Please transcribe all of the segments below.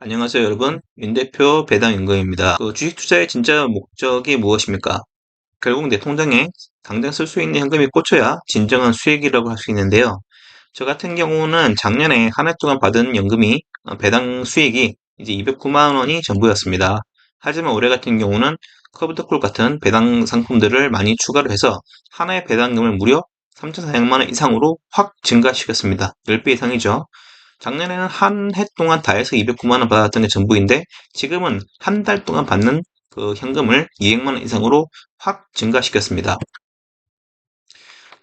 안녕하세요, 여러분. 윤 대표 배당 연구입니다. 주식 투자의 진짜 목적이 무엇입니까? 결국 내 통장에 당장 쓸 수 있는 현금이 꽂혀야 진정한 수익이라고 할 수 있는데요. 저 같은 경우는 작년에 한 해 동안 받은 연금이 배당 수익이 이제 209만 원이 전부였습니다. 하지만 올해 같은 경우는 커브드콜 같은 배당 상품들을 많이 추가를 해서 하나의 배당금을 무려 3,400만 원 이상으로 확 증가시켰습니다. 10배 이상이죠. 작년에는 한 해 동안 다 해서 209만 원 받았던 게 전부인데 지금은 한 달 동안 받는 그 현금을 200만 원 이상으로 확 증가시켰습니다.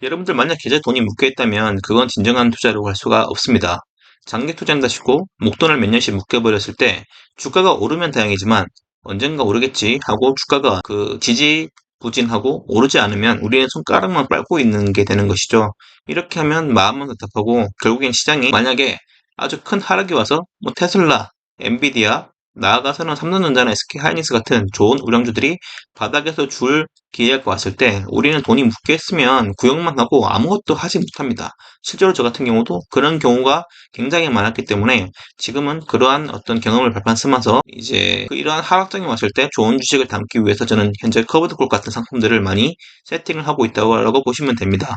여러분들 만약 계좌에 돈이 묶여 있다면 그건 진정한 투자라고 할 수가 없습니다. 장기 투자한다시고 목돈을 몇 년씩 묶여버렸을 때 주가가 오르면 다행이지만 언젠가 오르겠지 하고 주가가 지지부진하고 오르지 않으면 우리는 손가락만 빨고 있는 게 되는 것이죠. 이렇게 하면 마음은 답답하고 결국엔 시장이 만약에 아주 큰 하락이 와서 뭐 테슬라, 엔비디아, 나아가서는 삼성전자나 SK하이닉스 같은 좋은 우량주들이 바닥에서 줄 기회가 왔을 때 우리는 돈이 묶여 있으면 구역만 하고 아무것도 하지 못합니다. 실제로 저 같은 경우도 그런 경우가 굉장히 많았기 때문에 지금은 그러한 어떤 경험을 발판 삼아서 이제 이러한 하락장이 왔을 때 좋은 주식을 담기 위해서 저는 현재 커브드콜 같은 상품들을 많이 세팅을 하고 있다고 보시면 됩니다.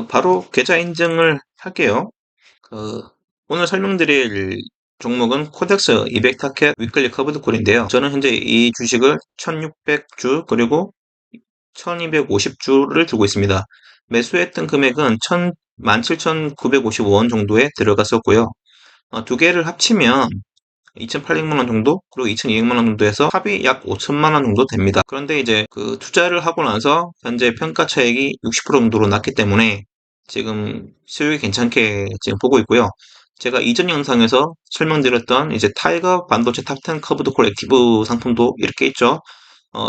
바로 계좌 인증을 할게요. 그, 오늘 설명드릴 종목은 코덱스 200타켓 위클리 커브드콜인데요. 저는 현재 이 주식을 1600주 그리고 1250주를 들고 있습니다. 매수했던 금액은 17,955원 정도에 들어갔었고요. 두 개를 합치면 2,800만 원 정도, 그리고 2,200만 원 정도 해서 합이 약 5천만 원 정도 됩니다. 그런데 이제 그 투자를 하고 나서 현재 평가 차익이 60% 정도로 났기 때문에 지금 수익이 괜찮게 지금 보고 있고요. 제가 이전 영상에서 설명드렸던 이제 타이거 반도체 탑10 커브드 콜 액티브 상품도 이렇게 있죠.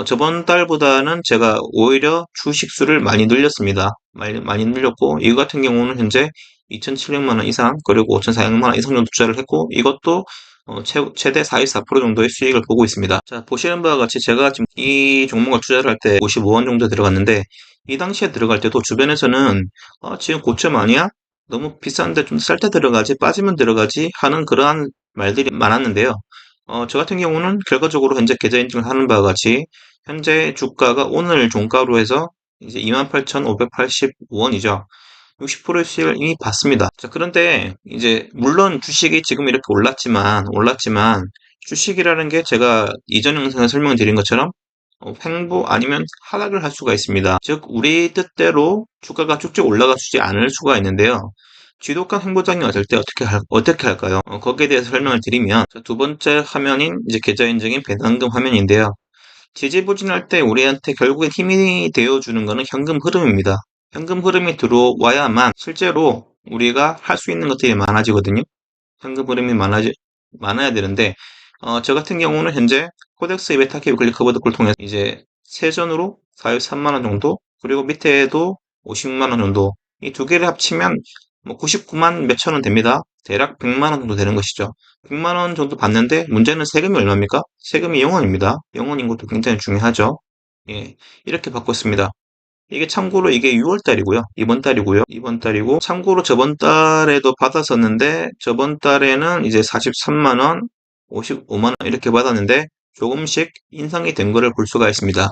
저번 달보다는 제가 오히려 주식 수를 많이 늘렸습니다. 많이 늘렸고, 이거 같은 경우는 현재 2,700만 원 이상, 그리고 5,400만 원 이상 정도 투자를 했고, 이것도 최대 4.4% 정도의 수익을 보고 있습니다. 자, 보시는 바와 같이 제가 지금 이 종목을 투자를 할 때 55원 정도 들어갔는데, 이 당시에 들어갈 때도 주변에서는 지금 고점 아니야? 너무 비싼데 좀 쌀 때 들어가지, 빠지면 들어가지 하는 그러한 말들이 많았는데요. 저 같은 경우는 결과적으로 현재 계좌 인증을 하는 바와 같이 현재 주가가 오늘 종가로 해서 이제 28,580원이죠. 60%의 수익을 이미 봤습니다. 자, 그런데 이제 물론 주식이 지금 이렇게 올랐지만 주식이라는 게 제가 이전 영상에 설명드린 것처럼 횡보 아니면 하락을 할 수가 있습니다. 즉 우리 뜻대로 주가가 쭉쭉 올라가지 않을 수가 있는데요. 지독한 횡보장이 왔을 때 어떻게 할까요? 거기에 대해서 설명을 드리면 두 번째 화면인 이제 계좌 인증인 배당금 화면인데요. 지지부진할 때 우리한테 결국엔 힘이 되어주는 것은 현금 흐름입니다. 현금 흐름이 들어와야만 실제로 우리가 할 수 있는 것들이 많아지거든요. 현금 흐름이 많아야 되는데, 저 같은 경우는 현재 코덱스 이베타키 클리커버드콜 통해서 이제 세전으로 43만원 정도, 그리고 밑에도 50만원 정도, 이 두 개를 합치면 뭐 99만 몇천 원 됩니다. 대략 100만원 정도 되는 것이죠. 100만원 정도 받는데 문제는 세금이 얼마입니까? 세금이 0원입니다. 0원인 것도 굉장히 중요하죠. 예, 이렇게 바꿨습니다. 이게 참고로 이게 6월 달이고요. 이번 달이고 참고로 저번 달에도 받았었는데 저번 달에는 이제 43만 원, 55만 원 이렇게 받았는데 조금씩 인상이 된 거를 볼 수가 있습니다.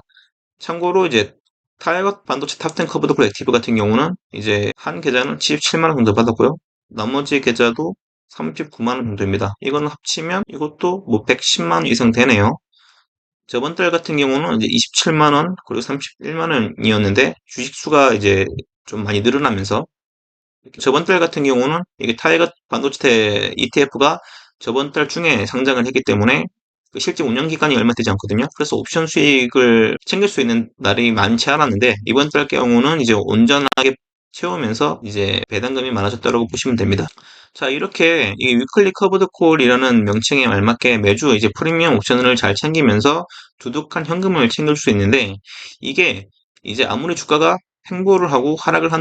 참고로 이제 타이거 반도체 탑10 커브드 콜렉티브 같은 경우는 이제 한 계좌는 77만 원 정도 받았고요. 나머지 계좌도 39만 원 정도입니다. 이거는 합치면 이것도 뭐 110만 원 이상 되네요. 저번 달 같은 경우는 이제 27만 원, 그리고 31만 원이었는데 주식수가 이제 좀 많이 늘어나면서 저번 달 같은 경우는 이게 타이거 반도체 ETF가 저번 달 중에 상장을 했기 때문에 그 실제 운영 기간이 얼마 되지 않거든요. 그래서 옵션 수익을 챙길 수 있는 날이 많지 않았는데 이번 달 경우는 이제 온전하게 채우면서 이제 배당금이 많아졌다고 보시면 됩니다. 자, 이렇게 이 위클리 커브드 콜이라는 명칭에 알맞게 매주 이제 프리미엄 옵션을 잘 챙기면서 두둑한 현금을 챙길 수 있는데 이게 이제 아무리 주가가 횡보를 하고 하락을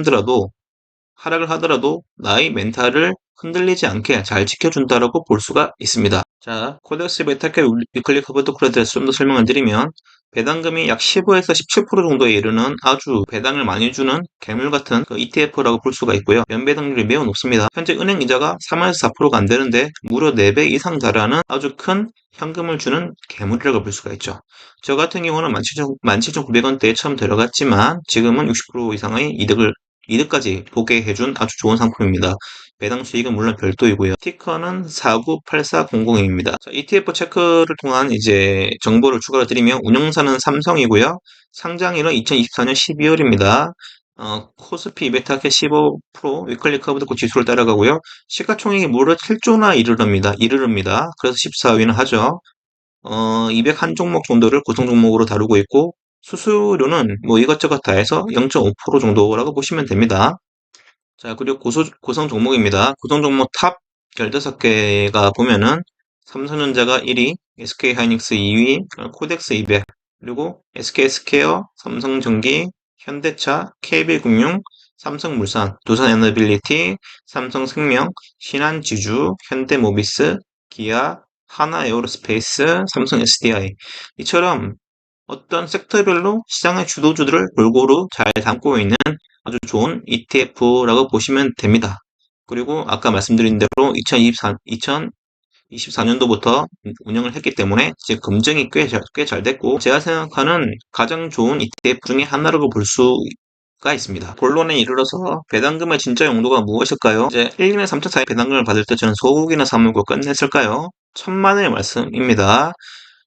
하더라도 나의 멘탈을 흔들리지 않게 잘 지켜준다라고 볼 수가 있습니다. 자, 코덱스 베타캡 위클리 커브드 콜에 대해서 좀 더 설명을 드리면 배당금이 약 15에서 17% 정도에 이르는 아주 배당을 많이 주는 괴물 같은 ETF라고 볼 수가 있고요. 연배당률이 매우 높습니다. 현재 은행 이자가 3에서 4%가 안 되는데 무려 4배 이상 달하는 아주 큰 현금을 주는 괴물이라고 볼 수가 있죠. 저 같은 경우는 17,900원대에 처음 들어갔지만 지금은 60% 이상의 이득까지 보게 해준 아주 좋은 상품입니다. 배당 수익은 물론 별도이고요. 티커는 498400입니다. ETF 체크를 통한 이제 정보를 추가로 드리면 운영사는 삼성이고요. 상장일은 2024년 12월입니다. 코스피 200타켓 15% 위클리 커브도 지수를 따라가고요. 시가총액이 무려 7조나 이르릅니다. 그래서 14위는 하죠. 201 종목 정도를 구성 종목으로 다루고 있고 수수료는 뭐 이것저것 다 해서 0.5% 정도라고 보시면 됩니다. 자, 그리고 구성 종목입니다. 구성 종목 탑 15개가 보면은 삼성전자가 1위, SK하이닉스 2위, 코덱스 200, 그리고 SK스퀘어, 삼성전기, 현대차, KB금융, 삼성물산, 두산에너빌리티, 삼성생명, 신한지주, 현대모비스, 기아, 하나에어로스페이스, 삼성 SDI. 이처럼 어떤 섹터별로 시장의 주도주들을 골고루 잘 담고 있는 아주 좋은 ETF라고 보시면 됩니다. 그리고 아까 말씀드린 대로 2024년도부터 운영을 했기 때문에 이제 검증이 꽤 잘 됐고 제가 생각하는 가장 좋은 ETF 중에 하나라고 볼 수가 있습니다. 본론에 이르러서 배당금의 진짜 용도가 무엇일까요? 이제 1년에 3천 사이 배당금을 받을 때 저는 소고기나 사 먹고 끝냈을까요? 천만의 말씀입니다.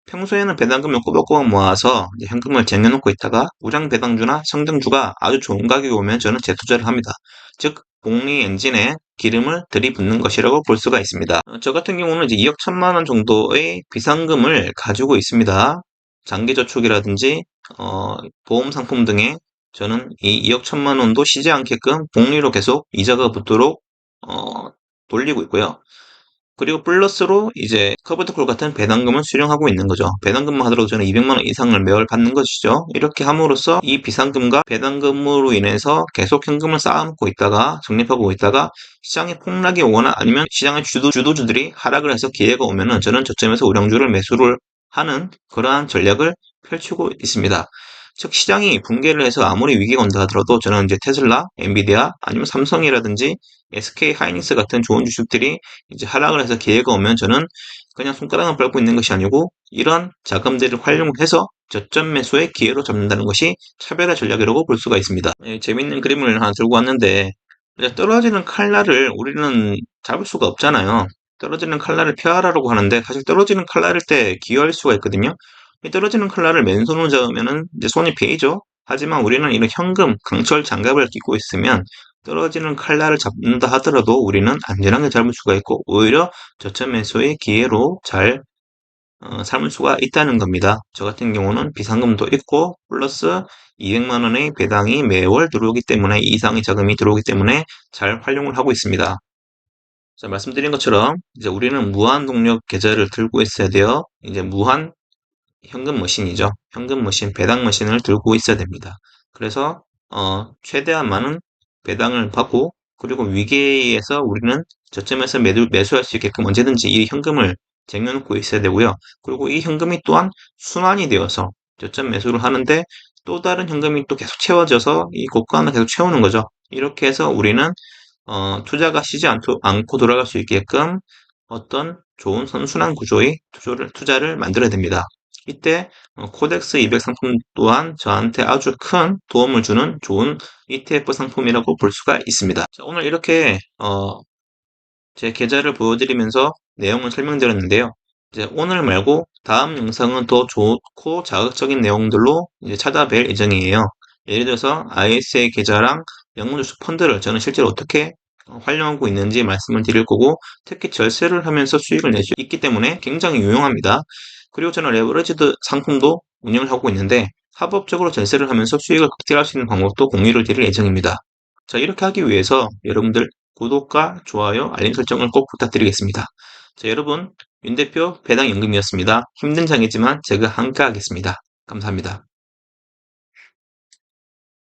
평소에는 배당금을 꼬박꼬박 모아서 현금을 쟁여놓고 있다가 우량 배당주나 성장주가 아주 좋은 가격이 오면 저는 재투자를 합니다. 즉 복리 엔진에 기름을 들이붓는 것이라고 볼 수가 있습니다. 저 같은 경우는 이제 2억 1천만 원 정도의 비상금을 가지고 있습니다. 장기저축이라든지 보험 상품 등에 저는 이 2억 1천만 원도 쉬지 않게끔 복리로 계속 이자가 붙도록 돌리고 있고요. 그리고 플러스로 이제 커버드콜 같은 배당금을 수령하고 있는 거죠. 배당금만 하더라도 저는 200만 원 이상을 매월 받는 것이죠. 이렇게 함으로써 이 비상금과 배당금으로 인해서 계속 현금을 쌓아놓고 있다가 적립하고 있다가 시장의 폭락이 오거나 아니면 시장의 주도주들이 하락을 해서 기회가 오면은 저는 저점에서 우량주를 매수를 하는 그러한 전략을 펼치고 있습니다. 즉 시장이 붕괴를 해서 아무리 위기가 온다 하더라도 저는 이제 테슬라, 엔비디아 아니면 삼성이라든지 SK 하이닉스 같은 좋은 주식들이 이제 하락을 해서 기회가 오면 저는 그냥 손가락을 밟고 있는 것이 아니고 이런 자금들을 활용해서 저점 매수의 기회로 잡는다는 것이 차별화 전략이라고 볼 수가 있습니다. 재밌는 그림을 하나 들고 왔는데 떨어지는 칼날을 우리는 잡을 수가 없잖아요. 떨어지는 칼날을 피하라고 하는데 사실 떨어지는 칼날일 때 기여할 수가 있거든요. 이 떨어지는 칼날을 맨손으로 잡으면은 이제 손이 베이죠. 하지만 우리는 이런 현금, 강철 장갑을 끼고 있으면 떨어지는 칼날을 잡는다 하더라도 우리는 안전하게 잡을 수가 있고 오히려 저점 매수의 기회로 잘 삼을 수가 있다는 겁니다. 저 같은 경우는 비상금도 있고 플러스 200만 원의 배당이 매월 들어오기 때문에 이상의 자금이 들어오기 때문에 잘 활용을 하고 있습니다. 자, 말씀드린 것처럼 이제 우리는 무한 동력 계좌를 들고 있어야 돼요. 이제 무한 현금 머신이죠. 현금 머신, 배당 머신을 들고 있어야 됩니다. 그래서 최대한 많은 배당을 받고 그리고 위기에서 우리는 저점에서 매수할 수 있게끔 언제든지 이 현금을 쟁여놓고 있어야 되고요. 그리고 이 현금이 또한 순환이 되어서 저점 매수를 하는데 또 다른 현금이 또 계속 채워져서 이 고가는 계속 채우는 거죠. 이렇게 해서 우리는 투자가 쉬지 않고 돌아갈 수 있게끔 어떤 좋은 선순환 구조의 투자를 만들어야 됩니다. 이때 코덱스 200 상품 또한 저한테 아주 큰 도움을 주는 좋은 ETF 상품이라고 볼 수가 있습니다. 자, 오늘 이렇게 제 계좌를 보여드리면서 내용을 설명드렸는데요. 이제 오늘 말고 다음 영상은 더 좋고 자극적인 내용들로 이제 찾아뵐 예정이에요. 예를 들어서 ISA 계좌랑 영문주식 펀드를 저는 실제로 어떻게 활용하고 있는지 말씀을 드릴 거고 특히 절세를 하면서 수익을 낼 수 있기 때문에 굉장히 유용합니다. 그리고 저는 레버리지드 상품도 운영을 하고 있는데 합법적으로 절세를 하면서 수익을 극대화할 수 있는 방법도 공유를 드릴 예정입니다. 자, 이렇게 하기 위해서 여러분들 구독과 좋아요, 알림 설정을 꼭 부탁드리겠습니다. 자, 여러분, 윤 대표 배당연금이었습니다. 힘든 장이지만 제가 함께 하겠습니다. 감사합니다.